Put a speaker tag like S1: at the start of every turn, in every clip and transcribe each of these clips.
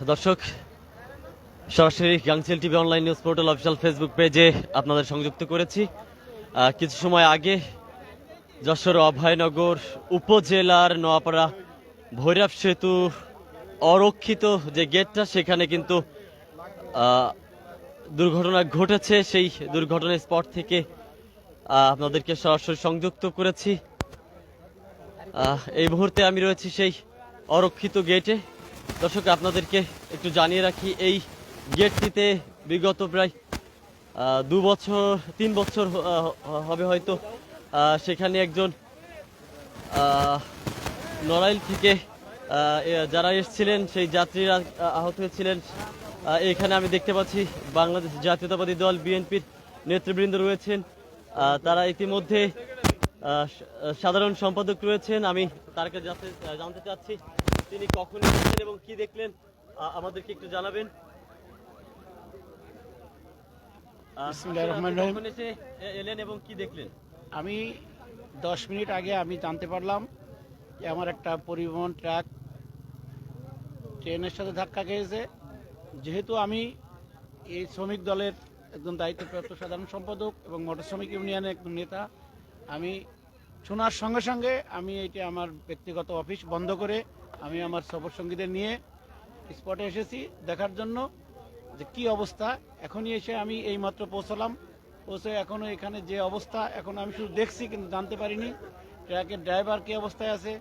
S1: দর্শক, সরাসরি Gangchil TV online news portal official Facebook পেজে আপনাদের সংযুক্ত করেছি। কিছু সময় আগে যশোর অভয়নগর উপজেলার নোয়াপাড়া ভৈরব সেতু অরক্ষিত যে গেটটা, সেখানে কিন্তু দুর্ঘটনা ঘটেছে। সেই দুর্ঘটনার স্পট থেকে আপনাদেরকে সরাসরি সংযুক্ত করেছি। এই মুহূর্তে আমি রয়েছি সেই অরক্ষিত গেটে। দর্শক, আপনাদেরকে একটু জানিয়ে রাখি, এই গেটটিতে বিগত প্রায় 2-3 বছর হবে হয়তো, সেখানে একজন নড়াইল থেকে যারা এসেছিলেন সেই যাত্রীরা আহত হয়েছিলেন। এখানে আমি দেখতে পাচ্ছি বাংলাদেশ জাতীয়তাবাদী দল বিএনপির নেতৃবৃন্দ রয়েছেন। তারা ইতিমধ্যে সাধারণ সম্পাদক রয়েছেন। আমি তার কাছে জানতে চাচ্ছি তিনি কখন এসেছেন এবং কি দেখলেন, আমাদেরকে একটু জানাবেন।
S2: বিসমিল্লাহির রহমানির রহিম।
S1: কখন এসে এলেন এবং কি দেখলেন?
S2: আমি 10 মিনিট আগে আমি জানতে পারলাম যে আমার একটা পরিবহন ট্রাক ট্রেনের সাথে ধাক্কা খেয়েছে। যেহেতু আমি এই শ্রমিক দলের একজন দায়িত্বপ্রাপ্ত সাধারণ সম্পাদক এবং মোটর শ্রমিক ইউনিয়নের একজন নেতা, আমি শোনার সঙ্গে সঙ্গে আমি এইটা আমার ব্যক্তিগত অফিস বন্ধ করে আমি আমার সফর সঙ্গীদের নিয়ে স্পটে এসেছি দেখার জন্য যে কি অবস্থা। এখনই এসে আমি এইমাত্র পৌঁছে এখনো এখানে যে অবস্থা, এখন আমি শুধু দেখছি কিন্তু জানতে পারিনি ট্রাকের ড্রাইভার কি অবস্থায় আছে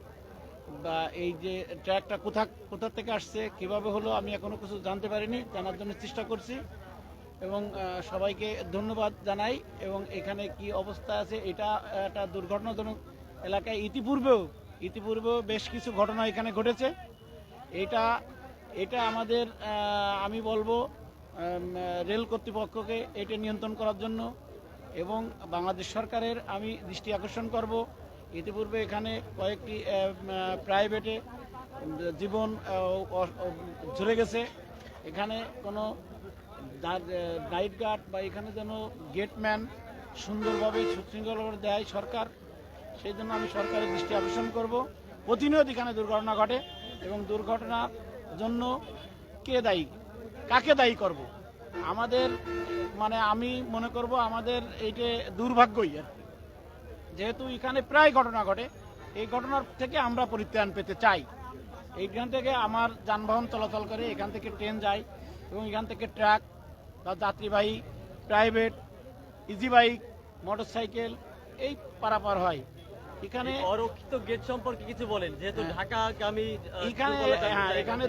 S2: বা এই যে ট্রাকটা কোথা থেকে আসছে, কিভাবে হলো, আমি এখনো কিছু জানতে পারিনি। জানার জন্য চেষ্টা করছি এবং সবাইকে ধন্যবাদ জানাই। এবং এখানে কি অবস্থা আছে, এটা একটা দুর্ঘটনাজনক এলাকায় ইতিপূর্বেও বেশ কিছু ঘটনা এখানে ঘটেছে। এটা আমাদের আমি বলবো রেল কর্তৃপক্ষকে এটা নিয়ন্ত্রণ করার জন্য এবং বাংলাদেশ সরকারের আমি দৃষ্টি আকর্ষণ করব। ইতিপূর্বে এখানে কয়েকটি প্রাইভেটে জীবন ঝরে গেছে। এখানে কোনো নাইট গার্ড বা এখানে যেন গেটম্যান সুন্দরভাবে সুশৃঙ্খলভাবে দেয় সরকার, সেই জন্য আমি সরকারের দৃষ্টি আকর্ষণ করব। প্রতিনিয়ত এখানে দুর্ঘটনা ঘটে এবং দুর্ঘটনার জন্য কে দায়ী, কাকে দায়ী করব? আমাদের আমি মনে করব আমাদের এইটা দুর্ভাগ্যই আর কি। যেহেতু এখানে প্রায় ঘটনা ঘটে, এই ঘটনার থেকে আমরা পরিত্রাণ পেতে চাই। এইখান থেকে আমার যানবাহন চলাচল করে, এখান থেকে ট্রেন যায় এবং এখান থেকে ট্রাক বা যাত্রীবাহী প্রাইভেট ইজি বাইক মোটরসাইকেল এই পারাপার হয়। এখানে
S1: অরক্ষিত গেট সম্পর্কে কিছু বলেন, যেহেতু ঢাকাগামী
S2: এখানে